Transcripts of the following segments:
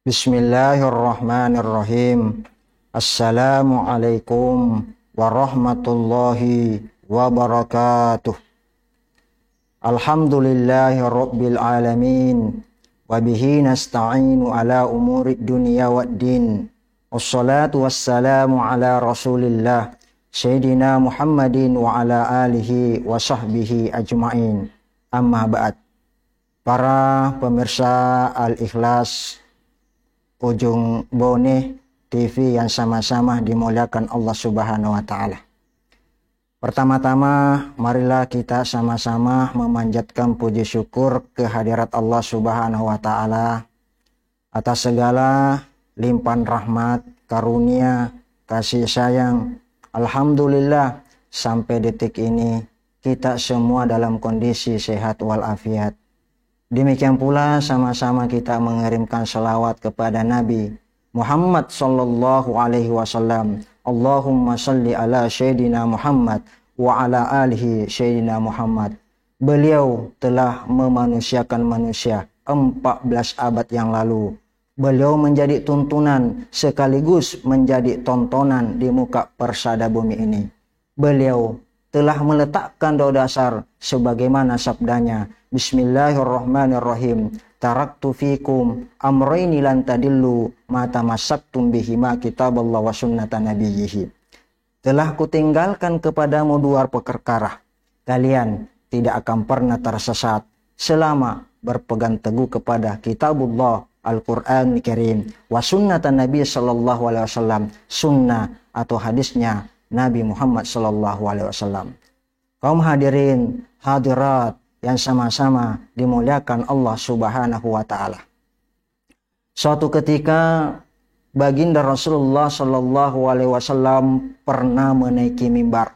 Bismillahirrahmanirrahim. Assalamualaikum warahmatullahi wabarakatuh. Alhamdulillahi rabbil alamin. Wabihi nasta'inu ala umurid dunia waddin. Wassalatu wassalamu ala rasulillah Sayyidina Muhammadin wa ala alihi wa sahbihi ajma'in. Amma ba'd. Para pemirsa Al-Ikhlas Ujung Bone TV yang sama-sama dimuliakan Allah Subhanahu wa Ta'ala. Pertama-tama, marilah kita sama-sama memanjatkan puji syukur kehadirat Allah Subhanahu wa Ta'ala atas segala limpahan rahmat, karunia, kasih sayang. Alhamdulillah, sampai detik ini kita semua dalam kondisi sehat walafiat. Demikian pula sama-sama kita mengirimkan salawat kepada Nabi Muhammad sallallahu alaihi wasallam. Allahumma salli ala Sayyidina Muhammad wa ala alihi Sayyidina Muhammad. Beliau telah memanusiakan manusia 14 abad yang lalu. Beliau menjadi tuntunan sekaligus menjadi tontonan di muka persada bumi ini. Beliau telah meletakkan dasar sebagaimana sabdanya, Bismillahirrahmanirrahim. Taraktu fikum amrayni lan tadillu ma tamassaktum bihima kitaballah wa sunnata nabiyhi. Telah kutinggalkan kepadamu dua perkara. Kalian tidak akan pernah tersesat selama berpegang teguh kepada kitabullah Al-Quran Karim wa sunnata Nabi sallallahu alaihi wasallam, sunnah atau hadisnya Nabi Muhammad sallallahu alaihi wasallam. Kaum hadirin hadirat yang sama-sama dimuliakan Allah Subhanahu wa Ta'ala. Suatu ketika baginda Rasulullah sallallahu alaihi wasallam pernah menaiki mimbar.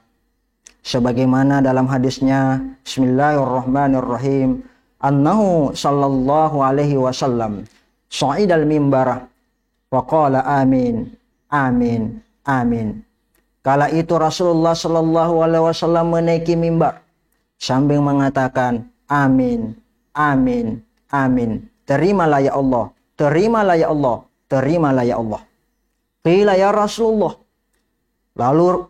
Sebagaimana dalam hadisnya, Bismillahirrahmanirrahim, annahu sallallahu alaihi wasallam sa'idal mimbar wa qala amin amin amin. Kala itu Rasulullah sallallahu alaihi wasallam menaiki mimbar sambil mengatakan amin, amin, amin. Terimalah ya Allah, terimalah ya Allah, terimalah ya Allah. Qila ya Rasulullah. Lalu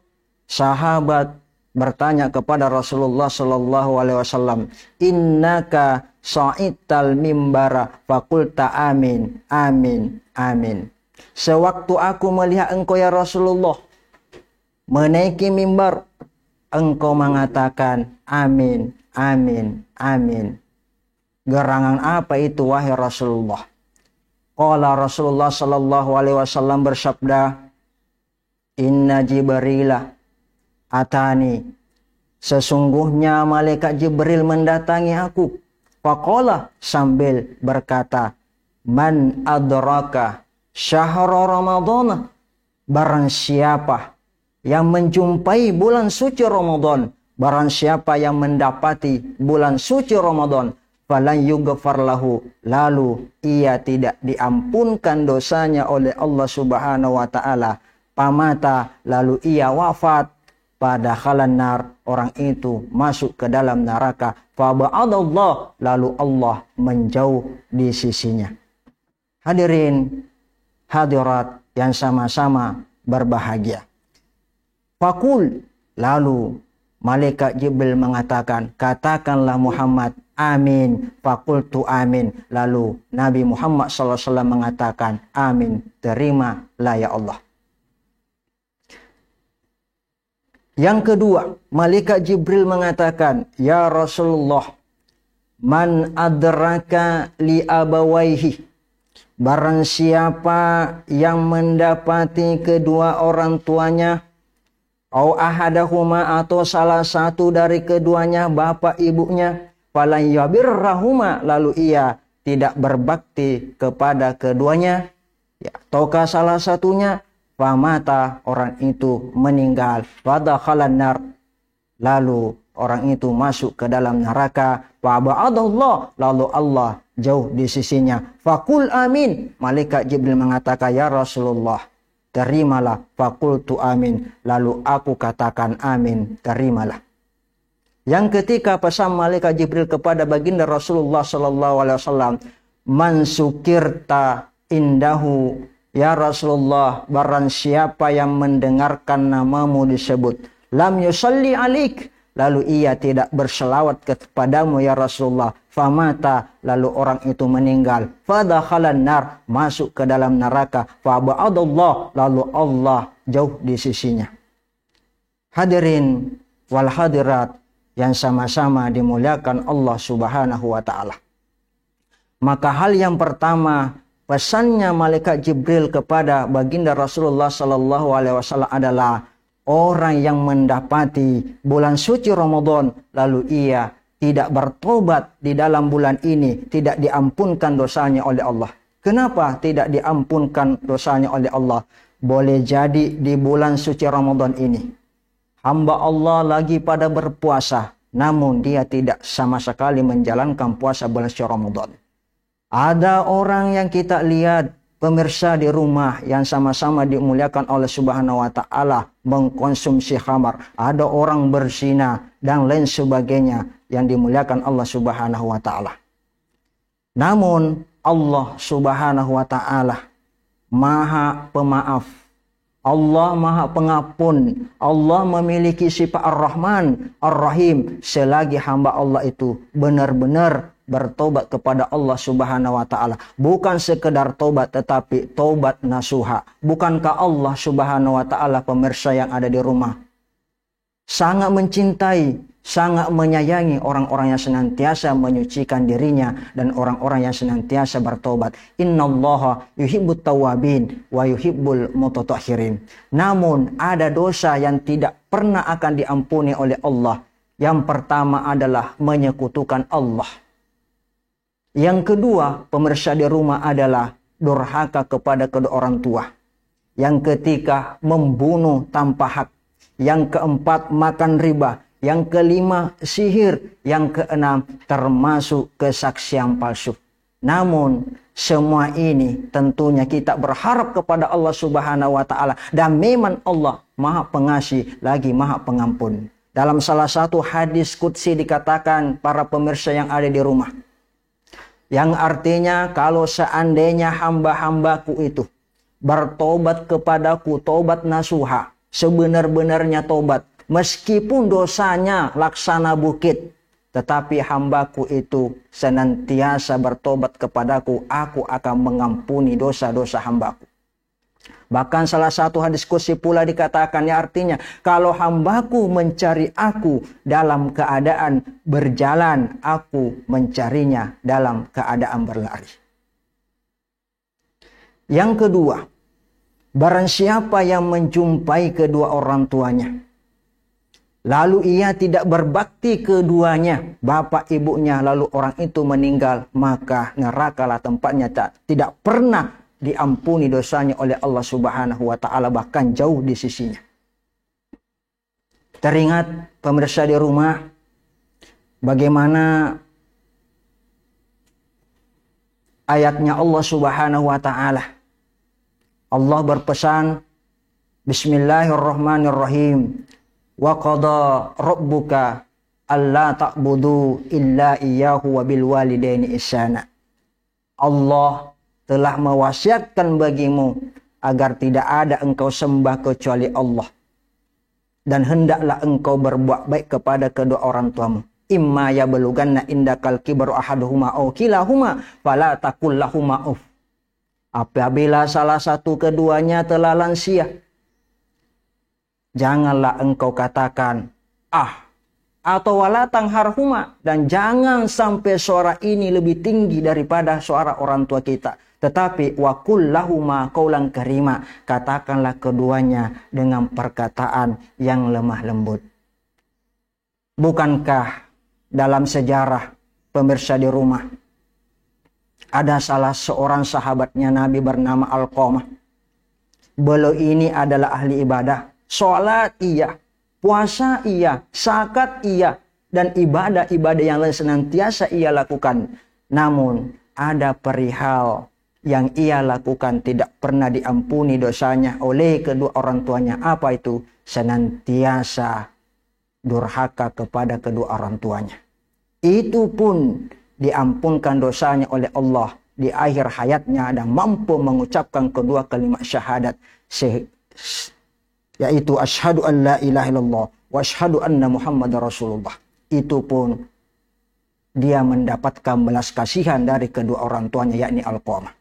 sahabat bertanya kepada Rasulullah sallallahu alaihi wasallam, innaka sa'idtal mimbara faqulta amin, amin, amin. Sewaktu aku melihat engkau ya Rasulullah menaiki mimbar, engkau mengatakan amin, amin, amin. Gerangan apa itu wahai Rasulullah? Qala Rasulullah sallallahu alaihi wasallam bersabda, inna Jibrila atani, sesungguhnya malaikat Jibril mendatangi aku. Faqala, sambil berkata, man adraka syahra ramadhana, barang siapa yang menjumpai bulan suci Ramadan, barang siapa yang mendapati bulan suci Ramadan, falan yughfar lahu, lalu ia tidak diampunkan dosanya oleh Allah Subhanahu wa Ta'ala, pamata, lalu ia wafat, pada khalanar, orang itu masuk ke dalam neraka, faba'adallah, lalu Allah menjauh di sisinya. Hadirin hadirat yang sama-sama berbahagia. Fakul, lalu malaikat Jibril mengatakan, katakanlah Muhammad amin. Fakultu amin, lalu Nabi Muhammad SAW mengatakan amin, terimalah ya Allah. Yang kedua, malaikat Jibril mengatakan, ya Rasulullah, man adraka li abawaihi, barang siapa yang mendapati kedua orang tuanya, au ahadahuma, atau salah satu dari keduanya, bapak ibunya, falan yabirrahuma, lalu ia tidak berbakti kepada keduanya, ya, ataukah salah satunya, famata, orang itu meninggal, fadakhalan nar, lalu orang itu masuk ke dalam neraka, faba'adallah, lalu Allah jauh di sisinya. Fakul amin, malaikat Jibril mengatakan, ya Rasulullah, terimalah. Fakultu amin, lalu aku katakan amin, terimalah. Yang ketika pesan malaikat Jibril kepada baginda Rasulullah sallallahu alaihi wasallam, man sukirta indahu, ya Rasulullah, barang siapa yang mendengarkan namamu disebut, lam yusalli alik, lalu ia tidak berselawat kepadamu ya Rasulullah, famata, lalu orang itu meninggal, fadakhalan nar, masuk ke dalam neraka, faba'adallah, lalu Allah jauh di sisinya. Hadirin wal hadirat yang sama-sama dimuliakan Allah Subhanahu wa taala. Maka hal yang pertama, pesannya malaikat Jibril kepada baginda Rasulullah sallallahu alaihi wasallam adalah orang yang mendapati bulan suci Ramadan lalu ia tidak bertobat di dalam bulan ini, tidak diampunkan dosanya oleh Allah. Kenapa tidak diampunkan dosanya oleh Allah? Boleh jadi di bulan suci Ramadan ini hamba Allah lagi pada berpuasa, namun dia tidak sama sekali menjalankan puasa bulan suci Ramadan. Ada orang yang kita lihat, pemirsa di rumah yang sama-sama dimuliakan oleh Subhanahu wa taala, mengkonsumsi khamar, ada orang berzina dan lain sebagainya yang dimuliakan Allah Subhanahu wa taala. Namun Allah Subhanahu wa taala Maha Pemaaf, Allah Maha Pengampun, Allah memiliki sifat Ar-Rahman, Ar-Rahim selagi hamba Allah itu benar-benar bertobat kepada Allah Subhanahu wa taala. Bukan sekedar tobat tetapi tobat nasuha. Bukankah Allah Subhanahu wa taala, pemirsa yang ada di rumah, sangat mencintai, sangat menyayangi orang-orang yang senantiasa menyucikan dirinya dan orang-orang yang senantiasa bertobat. Innallaha yuhibbut tawwabin wa yuhibbul mutatahhirin. Namun ada dosa yang tidak pernah akan diampuni oleh Allah. Yang pertama adalah menyekutukan Allah. Yang kedua, pemirsa di rumah, adalah durhaka kepada kedua orang tua. Yang ketiga, membunuh tanpa hak. Yang keempat, makan riba. Yang kelima, sihir. Yang keenam, termasuk kesaksian palsu. Namun semua ini tentunya kita berharap kepada Allah Subhanahu wa taala, dan memang Allah Maha Pengasih lagi Maha Pengampun. Dalam salah satu hadis qudsi dikatakan, para pemirsa yang ada di rumah, yang artinya kalau seandainya hamba-hambaku itu bertobat kepadaku, tobat nasuha, sebenar-benarnya tobat, meskipun dosanya laksana bukit, tetapi hambaku itu senantiasa bertobat kepadaku, aku akan mengampuni dosa-dosa hambaku. Bahkan salah satu hadis qudsi pula dikatakan, ya artinya kalau hambaku mencari aku dalam keadaan berjalan, aku mencarinya dalam keadaan berlari. Yang kedua, barang siapa yang menjumpai kedua orang tuanya, lalu ia tidak berbakti keduanya, bapak ibunya, lalu orang itu meninggal, maka nerakalah tempatnya, tidak pernah diampuni dosanya oleh Allah Subhanahu wa taala, bahkan jauh di sisinya. Teringat pemirsa di rumah, bagaimana ayatnya Allah Subhanahu wa taala. Allah berpesan, Bismillahirrahmanirrahim, wa qada rabbuka alla ta'budu illa iyyahu wa bil walidaini ihsana. Allah telah mewasiatkan bagimu agar tidak ada engkau sembah kecuali Allah, dan hendaklah engkau berbuat baik kepada kedua orang tuamu. Imma yablughanna indakal kibaru ahaduhuma aw kilahuma fala taqul lahumā uff. Apabila salah satu keduanya telah lansia, janganlah engkau katakan ah, atau wala tangharhuma, dan jangan sampai suara ini lebih tinggi daripada suara orang tua kita. Tetapi wa qul lahumā qawlan karima, katakanlah keduanya dengan perkataan yang lemah lembut. Bukankah dalam sejarah, pemirsa di rumah, ada salah seorang sahabatnya Nabi bernama Alqamah. Beliau ini adalah ahli ibadah, sholat iya, puasa iya, zakat iya, dan ibadah-ibadah yang lain senantiasa ia lakukan. Namun ada perihal yang ia lakukan tidak pernah diampuni dosanya oleh kedua orang tuanya. Apa itu? Senantiasa durhaka kepada kedua orang tuanya. Itu pun diampunkan dosanya oleh Allah di akhir hayatnya dan mampu mengucapkan kedua kalimat syahadat, yaitu asyhadu an la ilaha illallah wa asyhadu anna muhammadar rasulullah. Itu pun dia mendapatkan belas kasihan dari kedua orang tuanya, yakni Alqamah.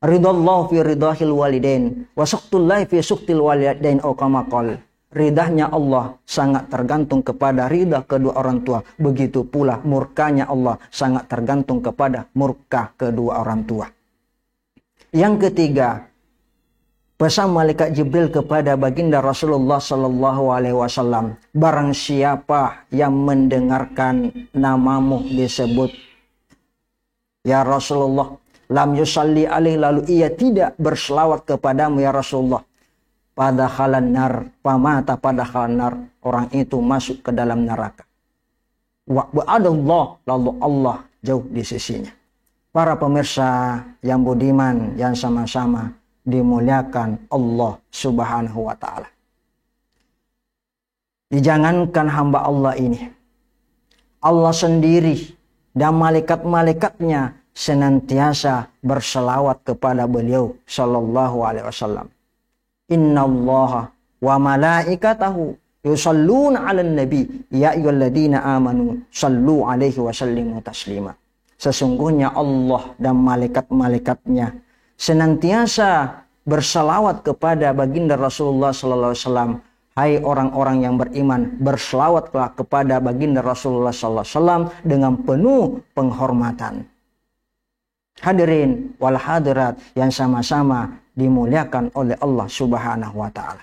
Ridallahu fi ridahil walidain wa suqtullahi fi suqtil walidain atau kama qala. Ridahnya Allah sangat tergantung kepada ridha kedua orang tua. Begitu pula murkanya Allah sangat tergantung kepada murka kedua orang tua. Yang ketiga, pesan malaikat Jibril kepada baginda Rasulullah sallallahu alaihi wasallam, barang siapa yang mendengarkan namamu disebut ya Rasulullah, lam yusalli alaihi, lalu ia tidak berselawat kepadamu ya Rasulullah, pada khalan nar, pamata pada khalan nar, orang itu masuk ke dalam neraka. Wa ba'adallah, lalu Allah jauh di sisinya. Para pemirsa yang budiman, yang sama-sama dimuliakan Allah subhanahu wa ta'ala. Dijangankan hamba Allah ini, Allah sendiri dan malaikat-malaikatnya senantiasa berselawat kepada beliau sallallahu alaihi wasallam. Innallaha wa malaikatahu yusalluna 'alan nabi ya ayyuhalladzina amanu sallu 'alaihi wa sallimu taslima. Sesungguhnya Allah dan malaikat-malaikatnya senantiasa berselawat kepada baginda Rasulullah sallallahu alaihi wasallam. Hai orang-orang yang beriman, berselawatlah kepada baginda Rasulullah sallallahu alaihi wasallam dengan penuh penghormatan. Hadirin wal hadirat yang sama-sama dimuliakan oleh Allah subhanahu wa ta'ala.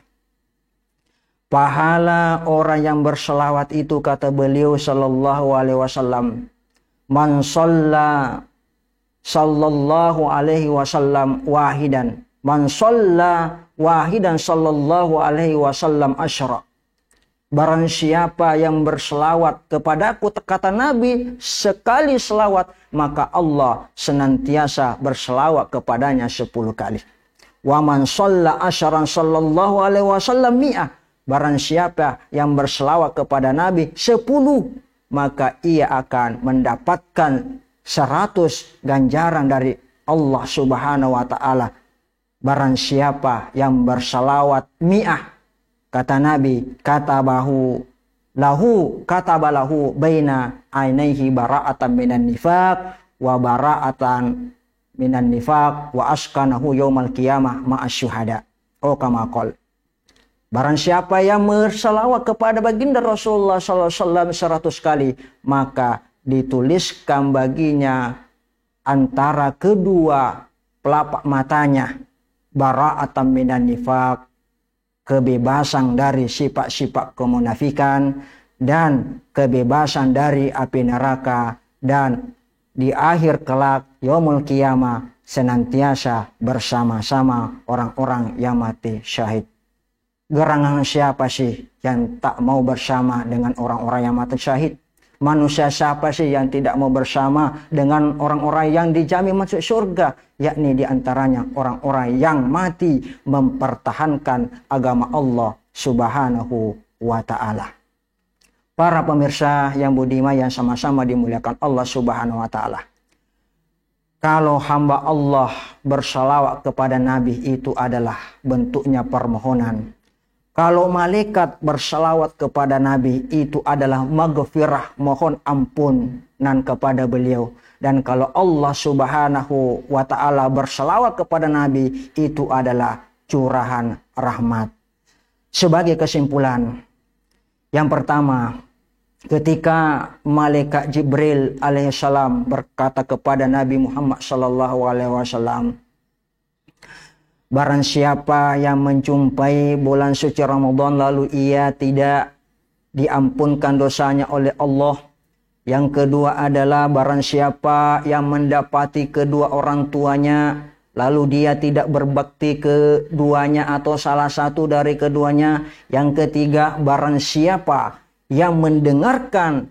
Pahala orang yang berselawat itu, kata beliau sallallahu alaihi wasallam, man shalla sallallahu alaihi wasallam wahidan, man shalla wahidan sallallahu alaihi wasallam asyra. Barang siapa yang berselawat kepadaku, kata Nabi, sekali selawat, maka Allah senantiasa berselawat kepadanya 10 kali. Wa man shalla asyran sallallahu alaihi wasallam mi'ah. Barang siapa yang berselawat kepada Nabi 10, maka ia akan mendapatkan 100 ganjaran dari Allah subhanahu wa ta'ala. Barang siapa yang berselawat mi'ah, kata Nabi, katabalahu baina ainaihi bara'atan minan nifaq wa bara'atan minan nifaq wa askanahu yaumal qiyamah ma'as syuhada. Oh kama qol. Barang siapa yang berselawat kepada baginda Rasulullah sallallahu alaihi wasallam 100 kali, maka dituliskan baginya antara kedua pelapak matanya bara'atan minan nifaq, kebebasan dari sifat-sifat kemunafikan dan kebebasan dari api neraka, dan di akhir kelak yaumul qiyamah senantiasa bersama-sama orang-orang yang mati syahid. Gerangan siapa sih yang tak mau bersama dengan orang-orang yang mati syahid? Manusia siapa sih yang tidak mau bersama dengan orang-orang yang dijamin masuk surga? Yakni diantaranya orang-orang yang mati mempertahankan agama Allah subhanahu wa ta'ala. Para pemirsa yang budiman yang sama-sama dimuliakan Allah subhanahu wa ta'ala. Kalau hamba Allah bersalawat kepada Nabi, itu adalah bentuknya permohonan. Kalau malaikat bersalawat kepada Nabi, itu adalah maghfirah, mohon ampunan kepada beliau. Dan kalau Allah subhanahu wa ta'ala bersalawat kepada Nabi, itu adalah curahan rahmat. Sebagai kesimpulan, yang pertama, ketika malaikat Jibril alaihissalam berkata kepada Nabi Muhammad sallallahu alaihi wasallam, barang siapa yang menjumpai bulan suci Ramadan lalu ia tidak diampunkan dosanya oleh Allah. Yang kedua adalah barang siapa yang mendapati kedua orang tuanya lalu dia tidak berbakti keduanya atau salah satu dari keduanya. Yang ketiga, barang siapa yang mendengarkan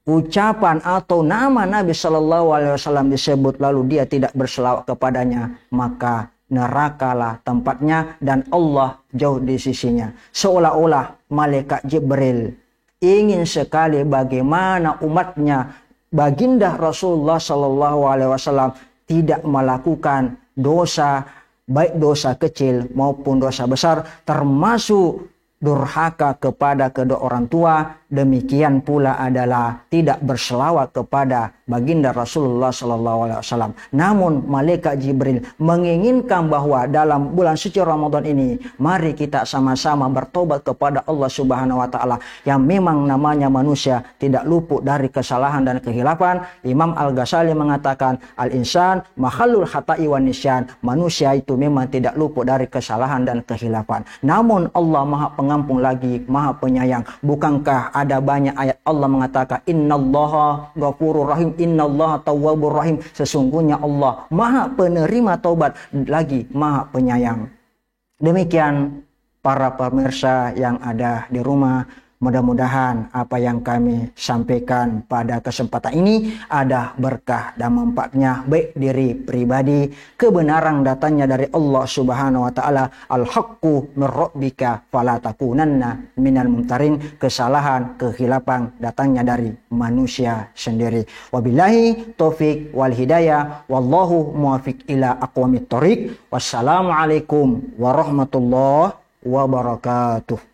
ucapan atau nama Nabi Shallallahu Alaihi Wasallam disebut lalu dia tidak berselawat kepadanya, maka nerakalah tempatnya dan Allah jauh di sisinya. Seolah-olah malaikat Jibril ingin sekali bagaimana umatnya baginda Rasulullah Shallallahu Alaihi Wasallam tidak melakukan dosa, baik dosa kecil maupun dosa besar, termasuk durhaka kepada kedua orang tua. Demikian pula adalah tidak berselawat kepada baginda Rasulullah SAW. Namun malaikat Jibril menginginkan bahwa dalam bulan suci Ramadan ini, mari kita sama-sama bertobat kepada Allah Subhanahu wa Ta'ala, yang memang namanya manusia tidak luput dari kesalahan dan kehilafan. Imam Al-Ghazali mengatakan, al-insan makhlul khata'i wan nisyan, manusia itu memang tidak luput dari kesalahan dan kehilafan. Namun Allah Maha Pengampun lagi Maha Penyayang. Bukankah ada banyak ayat Allah mengatakan innallaha ghafurur rahim, innallaha tawwabur rahim, sesungguhnya Allah Maha Penerima taubat lagi Maha Penyayang. Demikian para pemirsa yang ada di rumah, mudah-mudahan apa yang kami sampaikan pada kesempatan ini ada berkah dan manfaatnya baik diri pribadi. Kebenaran datangnya dari Allah Subhanahu wa Ta'ala. Al-haqqu min rabbika fala takunanna minal mumtarin. Kesalahan, kehilafan datangnya dari manusia sendiri. Wabillahi taufik wal hidayah, wallahu muwaffiq ila aqwamit thoriq. Wassalamualaikum warahmatullahi wabarakatuh.